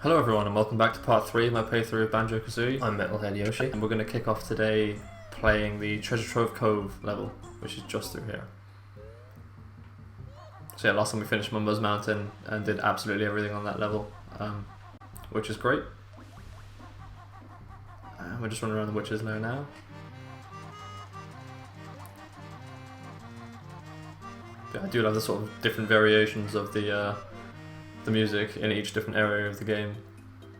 Hello everyone and welcome back to part 3 of my playthrough of Banjo Kazooie. I'm Metalhead Yoshi and we're going to kick off today playing the Trove Cove level, which is just through here. So yeah, last time we finished Mumbo's Mountain and did absolutely everything on that level, which is great. And we're just running around the Witch's Lair now. But I do love the sort of different variations of the music in each different area of the game,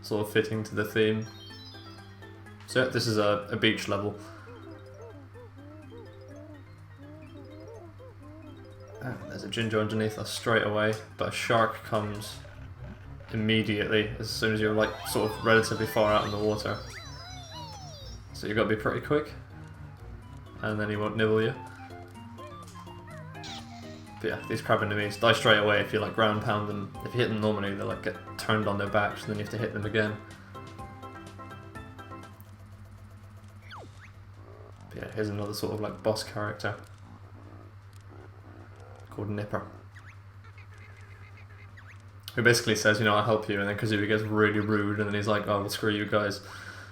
sort of fitting to the theme. So yeah, this is a beach level. There's a ginger underneath us straight away, but a shark comes immediately as soon as you're like sort of relatively far out in the water. So you've got to be pretty quick, and then he won't nibble you. But yeah, these crab enemies die straight away if you like ground pound them. If you hit them normally, they like get turned on their backs, and then you have to hit them again. But yeah, here's another sort of like boss character called Nipper, who basically says, you know, I'll help you, and then Kazooie gets really rude, and then he's like, oh, well, screw you guys.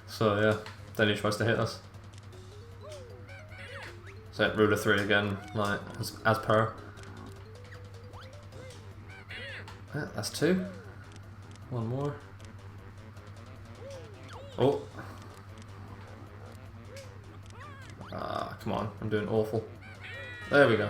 So yeah, then he tries to hit us. So yeah, ruler 3 again, like as per. Yeah, that's 2. One more. Oh. Ah, come on, I'm doing awful. There we go.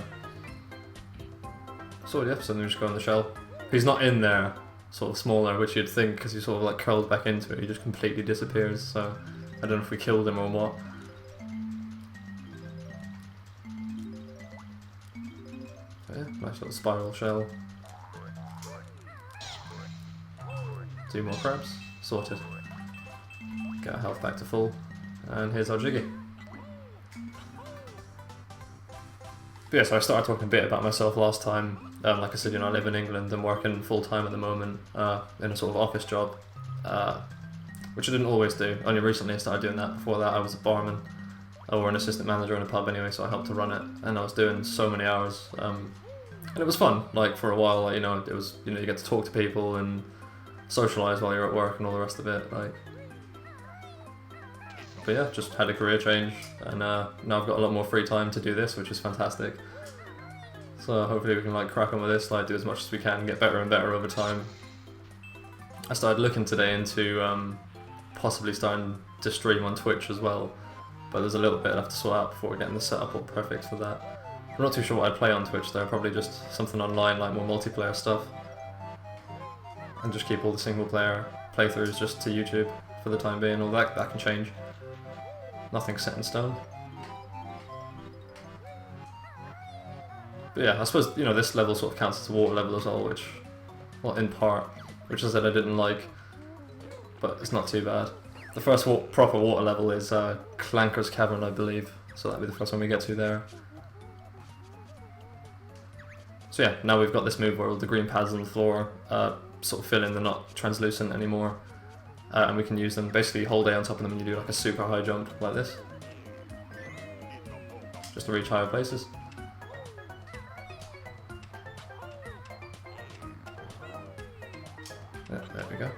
So yeah, so then we just go in the shell. He's not in there, sort of smaller, which you'd think, because he sort of like curled back into it, he just completely disappears, so I don't know if we killed him or what. But yeah, nice little spiral shell. 2 more crabs, sorted. Get our health back to full, and here's our Jiggy. But yeah, so I started talking a bit about myself last time. Like I said, you know, I live in England and working full time at the moment in a sort of office job, which I didn't always do. Only recently I started doing that. Before that I was a barman, or an assistant manager in a pub anyway, so I helped to run it, and I was doing so many hours, and it was fun. Like for a while, like, you know, it was, you know, you get to talk to people and socialise while you're at work and all the rest of it, like. But yeah, just had a career change, and now I've got a lot more free time to do this, which is fantastic. So hopefully we can like crack on with this, like do as much as we can, get better and better over time. I started looking today into possibly starting to stream on Twitch as well, but there's a little bit left to sort out before we're getting the setup all perfect for that. I'm not too sure what I'd play on Twitch though, probably just something online, like more multiplayer stuff. And just keep all the single player playthroughs just to YouTube for the time being, all that can change. Nothing's set in stone. But yeah, I suppose, you know, this level sort of counts as a water level as well, which, well, in part, which I said I didn't like, but it's not too bad. The first proper water level is Clanker's Cavern, I believe, so that'll be the first one we get to there. So yeah, now we've got this move where all the green pads on the floor sort of fill in, they're not translucent anymore, and we can use them, basically hold A on top of them and you do like a super high jump like this, just to reach higher places. Yeah, there we go.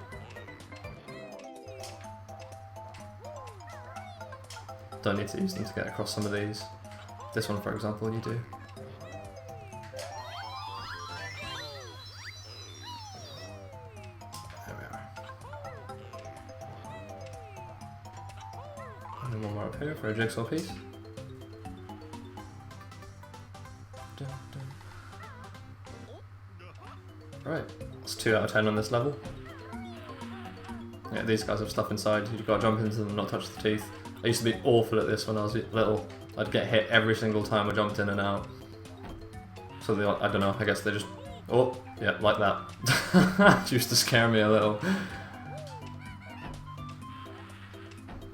Don't need to use them to get across some of these. This one, for example, you do. There we are. And then one more up here for a jigsaw piece. Dun, dun. Right, it's 2 out of 10 on this level. Yeah, these guys have stuff inside, you've got to jump into them and not touch the teeth. I used to be awful at this when I was little. I'd get hit every single time I jumped in and out. So they, I don't know, I guess they just, oh, yeah, like that. It used to scare me a little.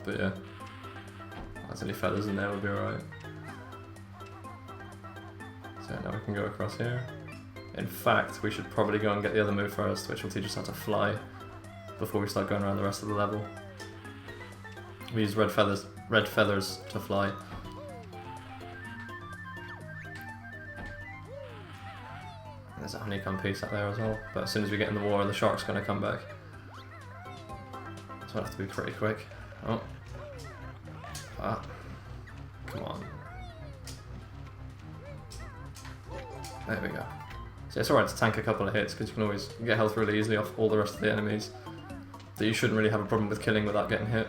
But yeah, if there's any feathers in there, we'll be alright. So now we can go across here. In fact, we should probably go and get the other move first, which will teach us how to fly before we start going around the rest of the level. We use red feathers to fly. There's a honeycomb piece out there as well, but as soon as we get in the water, the shark's going to come back. So I have to be pretty quick. Oh. Ah. Come on. There we go. So it's alright to tank a couple of hits because you can always get health really easily off all the rest of the enemies that you shouldn't really have a problem with killing without getting hit.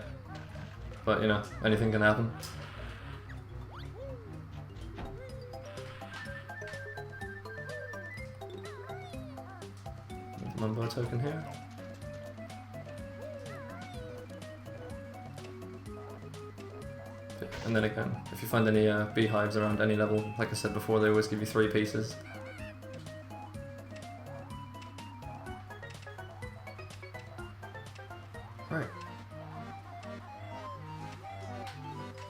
But you know, anything can happen. Mumbo token here. And then again, if you find any beehives around any level, like I said before, they always give you 3 pieces. Right.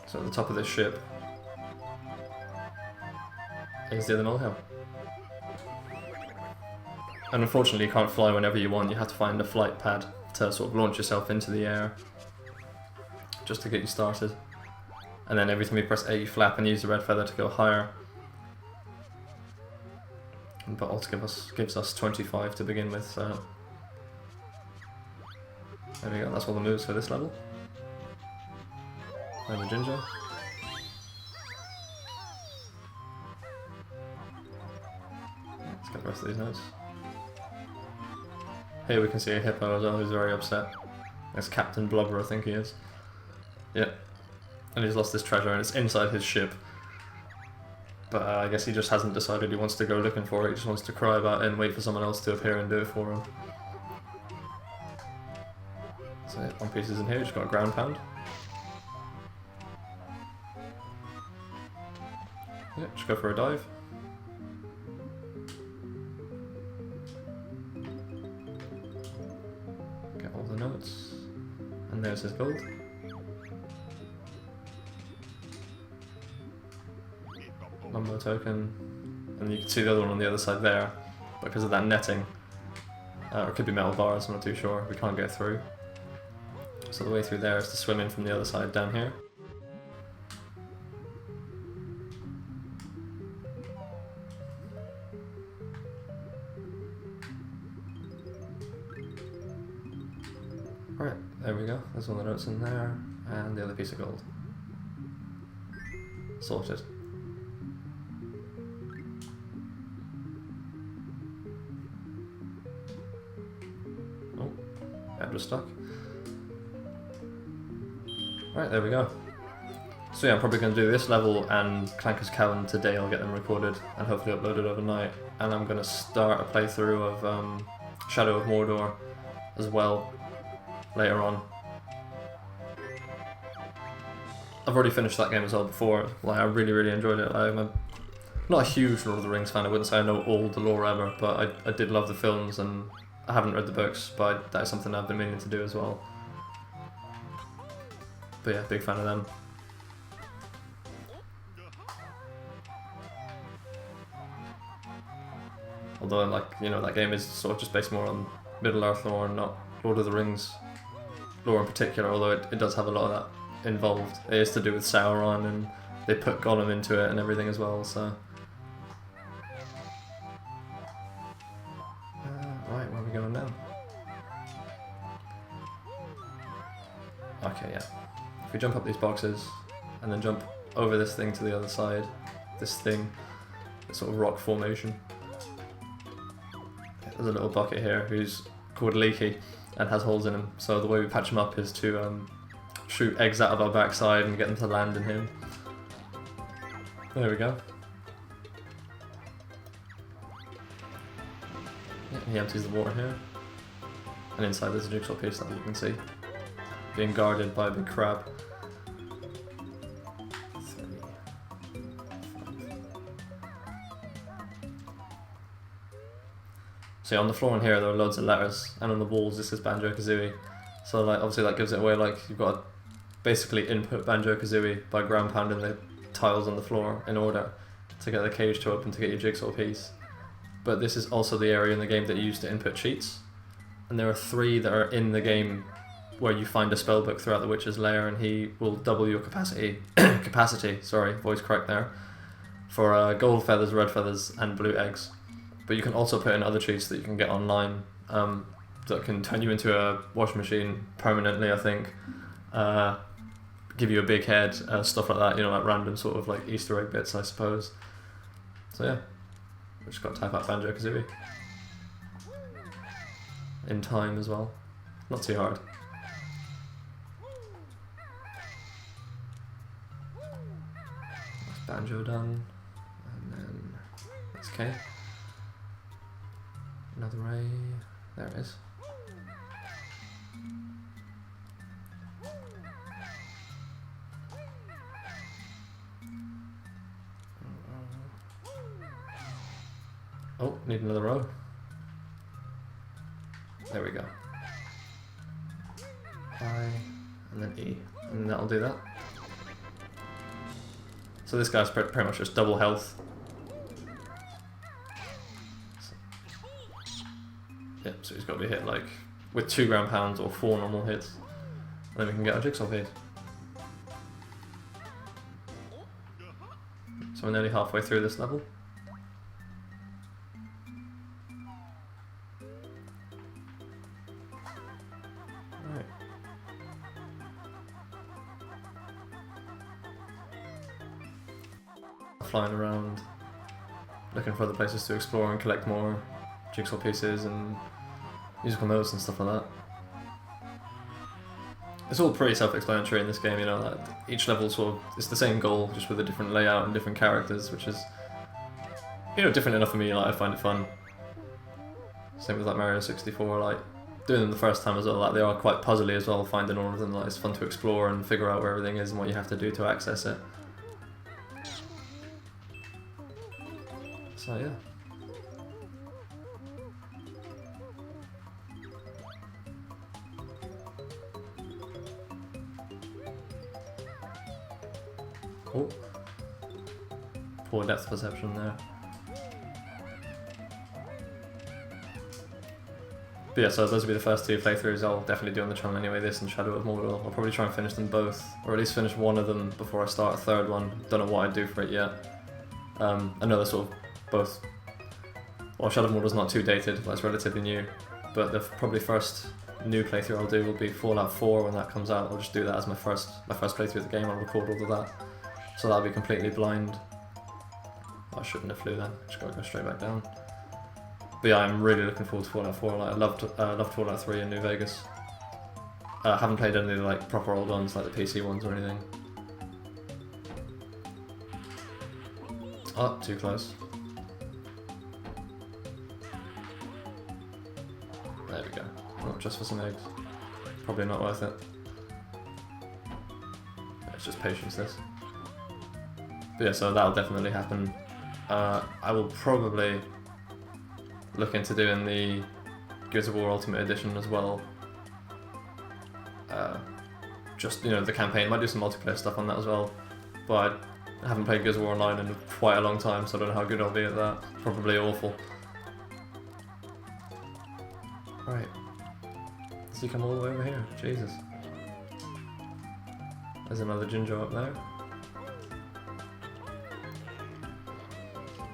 So at the top of this ship is the other molehill. And unfortunately you can't fly whenever you want, you have to find a flight pad to sort of launch yourself into the air just to get you started. And then every time you press A you flap and use the red feather to go higher. But also gives us 25 to begin with, so there we go, that's all the moves for this level. And the ginger. Let's get the rest of these notes. Here we can see a hippo as well who's very upset. It's Captain Blubber, I think he is. Yep. And he's lost his treasure and it's inside his ship. But I guess he just hasn't decided he wants to go looking for it, he just wants to cry about it and wait for someone else to appear and do it for him. So yeah, 1 piece is in here, just got a ground pound. Yeah, just go for a dive. Get all the notes. And there's his gold. Mumbo token. And you can see the other one on the other side there. Because of that netting. Or it could be metal bars, I'm not too sure. We can't get through. So the way through there is to swim in from the other side down here. Alright, there we go. There's all the notes in there, and the other piece of gold. Sorted. Oh, head was stuck. Right, there we go. So yeah, I'm probably going to do this level and Clanker's Cavern today. I'll get them recorded and hopefully uploaded overnight. And I'm going to start a playthrough of Shadow of Mordor as well later on. I've already finished that game as well before. Like, I really enjoyed it. I'm not a huge Lord of the Rings fan. I wouldn't say I know all the lore ever, but I did love the films, and I haven't read the books, but that is something I've been meaning to do as well. But yeah, big fan of them. Although, like, you know, that game is sort of just based more on Middle-earth lore and not Lord of the Rings lore in particular, although it does have a lot of that involved. It is to do with Sauron, and they put Gollum into it and everything as well, so... right, where are we going now? Okay, yeah. If we jump up these boxes, and then jump over this thing to the other side, this thing, this sort of rock formation. There's a little bucket here who's called Leaky and has holes in him, so the way we patch him up is to shoot eggs out of our backside and get them to land in him. There we go. Yeah, he empties the water here. And inside there's a jigsaw piece that you can see, being guarded by a big crab. So on the floor in here there are loads of letters, and on the walls this is Banjo Kazooie. So like obviously that gives it away, like you've got to basically input Banjo Kazooie by ground pounding the tiles on the floor in order to get the cage to open to get your jigsaw piece. But this is also the area in the game that you use to input cheats, and there are 3 that are in the game where you find a spellbook throughout the Witch's Lair, and he will double your capacity, sorry, voice crack there, for gold feathers, red feathers, and blue eggs. But you can also put in other cheats that you can get online. that can turn you into a washing machine permanently, I think. Give you a big head, stuff like that, you know, like random sort of like Easter egg bits, I suppose. So yeah, we just got to type out Banjo Kazooie. In time as well. Not too hard. That's Banjo done. And then that's K. Another A. There it is. Oh, need another row. There we go. I, and then E, and that'll do that. So this guy's pretty much just double health. Yep, so he's got to be hit like with 2 ground pounds or 4 normal hits. And then we can get our jigsaw piece. So we're nearly halfway through this level. Right. Flying around, looking for other places to explore and collect more jigsaw pieces and musical notes and stuff like that. It's all pretty self-explanatory in this game, you know, like each level sort of, it's the same goal, just with a different layout and different characters, which is, you know, different enough for me, like I find it fun. Same with like Mario 64, like doing them the first time as well, like they are quite puzzly as well, finding all of them, like it's fun to explore and figure out where everything is and what you have to do to access it. So yeah. Oh, poor depth perception there. But yeah, so those will be the first 2 playthroughs I'll definitely do on the channel anyway, this and Shadow of Mordor. I'll probably try and finish them both, or at least finish one of them before I start a third one. Don't know what I'd do for it yet. I know they're sort of both, well, Shadow of Mordor's not too dated, that's relatively new, but the probably first new playthrough I'll do will be Fallout 4 when that comes out. I'll just do that as my first playthrough of the game. I'll record all of that. So that'll be completely blind. Oh, I shouldn't have flew then, just gotta go straight back down. But yeah, I'm really looking forward to Fallout 4. Like, I loved Fallout 3 in New Vegas. I haven't played any like proper old ones, like the PC ones or anything. Oh, too close. There we go. Oh, just for some eggs. Probably not worth it. It's just patience, this. But yeah, so that'll definitely happen. I will probably look into doing the Gears of War Ultimate Edition as well. Just, you know, the campaign. Might do some multiplayer stuff on that as well. But I haven't played Gears of War Online in quite a long time, so I don't know how good I'll be at that. Probably awful. Right. Does he come all the way over here? Jesus. There's another Jinjo up there.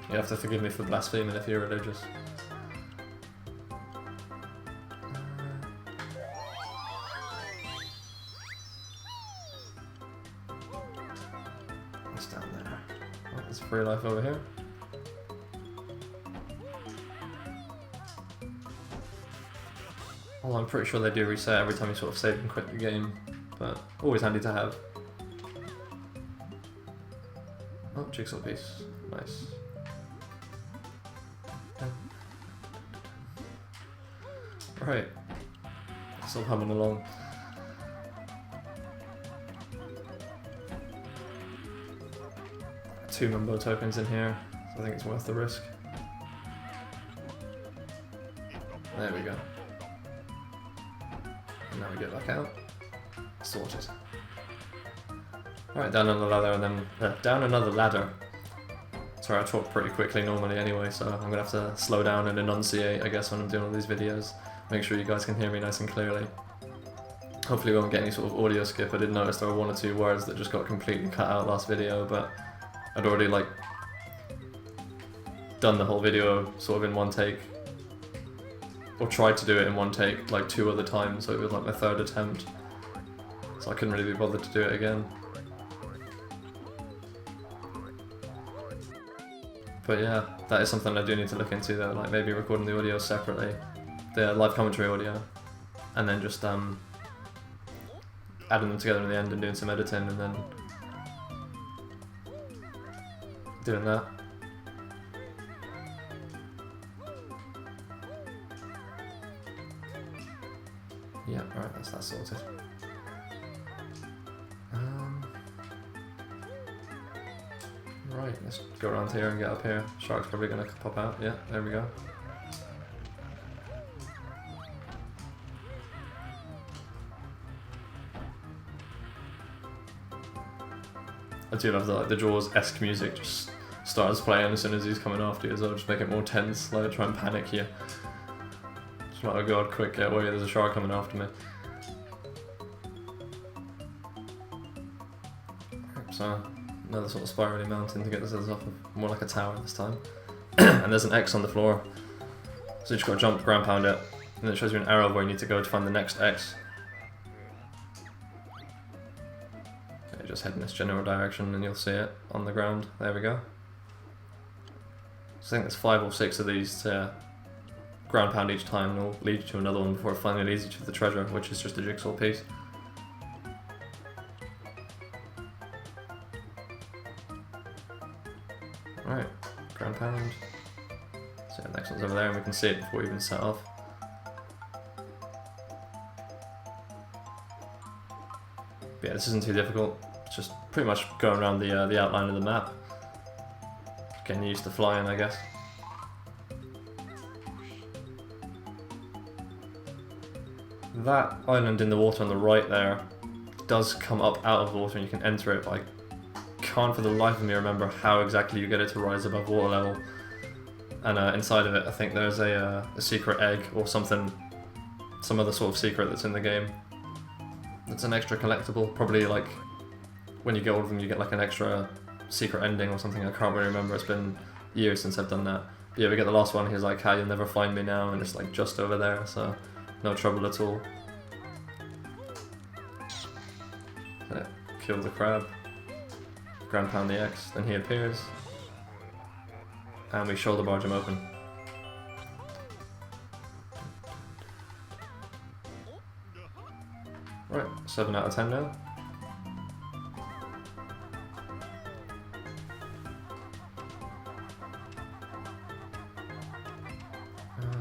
You have to forgive me for blaspheming if you're religious. What's down there? Oh, there's free life over here. Well, I'm pretty sure they do reset every time you sort of save and quit the game, but always handy to have. Oh, jigsaw piece. Nice. Right, still humming along. Two Mumbo tokens in here, so I think it's worth the risk. There we go. And now we get back out. Sorted. Alright, down another ladder and then down another ladder. Sorry, I talk pretty quickly normally anyway, so I'm gonna have to slow down and enunciate, I guess, when I'm doing all these videos. Make sure you guys can hear me nice and clearly. Hopefully we won't get any sort of audio skip. I did notice there were 1 or 2 words that just got completely cut out last video, but I'd already like done the whole video sort of in one take. or tried to do it in one take like 2 other times, so it was like my 3rd attempt. So I couldn't really be bothered to do it again. But yeah, that is something I do need to look into though, like maybe recording the audio separately, the live commentary audio, and then just adding them together in the end and doing some editing and then doing that. Yeah, right, that's that sorted. Right, let's go around here and get up here. Shark's probably gonna pop out. Yeah, there we go. I do love the Jaws-esque music just starts playing as soon as he's coming after you as well, just make it more tense, like try and panic you. Just like, oh god, quick, get away, there's a shark coming after me. So, another sort of spirally mountain to get this off of, more like a tower this time. And there's an X on the floor. So you just gotta jump, ground pound it, and then it shows you an arrow where you need to go to find the next X. Okay, just head in this general direction and you'll see it on the ground. There we go. So I think there's 5 or 6 of these to ground pound each time, and it'll lead you to another one before it finally leads you to the treasure, which is just a jigsaw piece. Alright, ground pound. So the next one's over there and we can see it before we even set off. But yeah, this isn't too difficult. It's just pretty much going around the outline of the map. Getting used to flying, I guess. That island in the water on the right there does come up out of the water and you can enter it, but I can't for the life of me remember how exactly you get it to rise above water level. And inside of it I think there's a secret egg or something, some other sort of secret that's in the game. It's an extra collectible, probably like when you get all of them you get like an extra secret ending or something, I can't really remember, it's been years since I've done that. But yeah, we get the last one, he's like, "How, you'll never find me now," and it's like just over there, so no trouble at all. Yeah, kill the crab, ground pound the X, then he appears, and we shoulder barge him open. Right, 7 out of 10 now.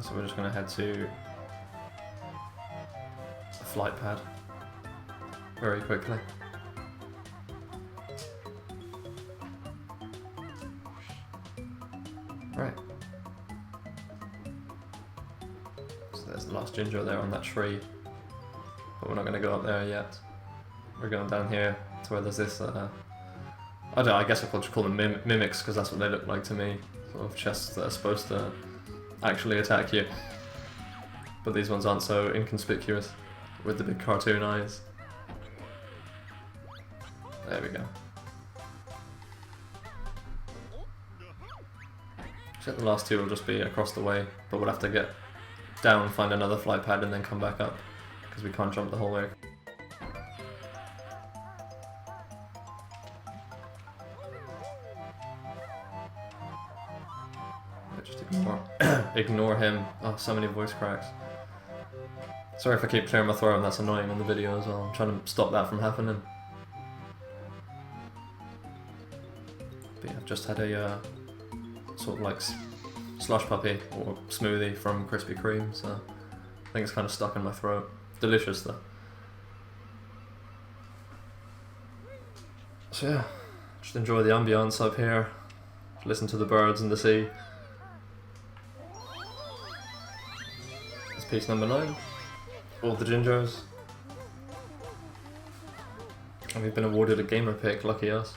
So we're just going to head to the flight pad very quickly. Right. So there's the last ginger there on that tree, but we're not going to go up there yet. We're going down here to where there's this, I don't know, I guess I could just call them mimics because that's what they look like to me. Sort of chests that are supposed to actually attack you. But these ones aren't so inconspicuous with the big cartoon eyes. There we go. Except the last 2 will just be across the way, but we'll have to get down, find another flight pad and then come back up because we can't jump the whole way. Just ignore him. Oh, so many voice cracks. Sorry if I keep clearing my throat and that's annoying on the video as well. I'm trying to stop that from happening. But yeah, I've just had a sort of like slush puppy or smoothie from Krispy Kreme, so I think it's kind of stuck in my throat. Delicious though. So yeah, just enjoy the ambience up here. Listen to the birds and the sea. It's piece number 9. All the gingers. And we've been awarded a gamer pick, lucky us.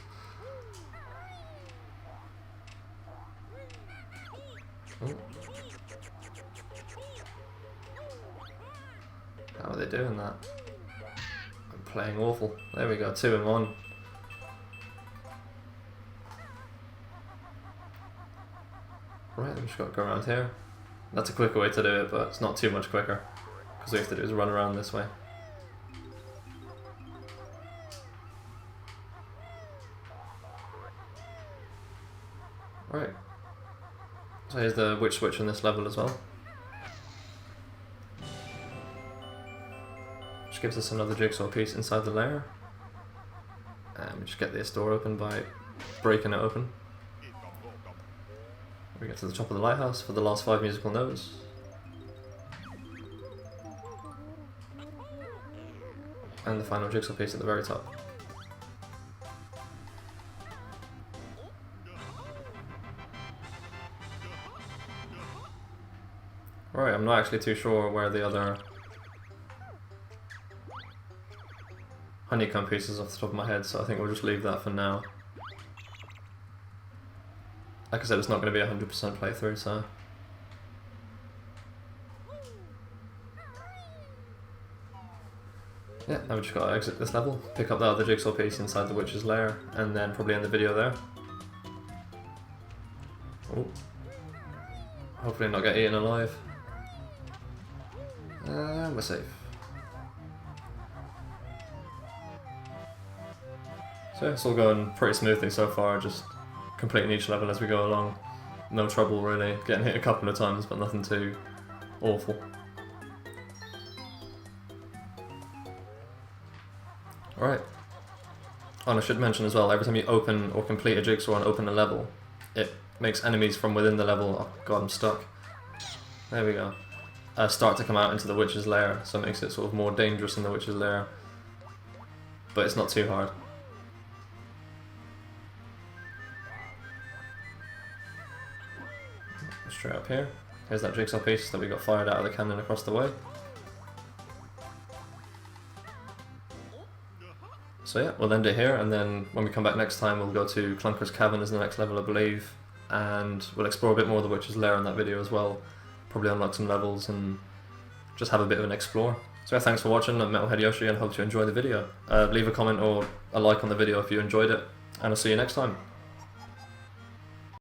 Oh. How are they doing that? I'm playing awful. There we go, 2 in 1. Right, then we just got to go around here. That's a quicker way to do it, but it's not too much quicker. Because all you have to do is run around this way. Right. So here's the witch switch in this level as well. Which gives us another jigsaw piece inside the lair. And we just get this door open by breaking it open. We get to the top of the lighthouse for the last 5 musical notes. And the final jigsaw piece at the very top. Right, I'm not actually too sure where the other honeycomb pieces off the top of my head, so I think we'll just leave that for now. Like I said, it's not going to be a 100% playthrough, so... yeah, now we just got to exit this level, pick up that other jigsaw piece inside the witch's lair, and then probably end the video there. Oh. Hopefully not get eaten alive. And we're safe. So it's all going pretty smoothly so far, just completing each level as we go along. No trouble really, getting hit a couple of times but nothing too awful. Alright. Oh, and I should mention as well, every time you open or complete a jigsaw and open a level, it makes enemies from within the level, oh god I'm stuck, there we go, start to come out into the witch's lair, so it makes it sort of more dangerous in the witch's lair, but it's not too hard. Straight up here, here's that jigsaw piece that we got fired out of the cannon across the way. So yeah, we'll end it here, and then when we come back next time we'll go to Clunker's Cavern as the next level I believe, and we'll explore a bit more of the Witch's Lair in that video as well, probably unlock some levels and just have a bit of an explore. So yeah, thanks for watching, I'm Metalhead Yoshi and hope you enjoy the video. Leave a comment or a like on the video if you enjoyed it, and I'll see you next time.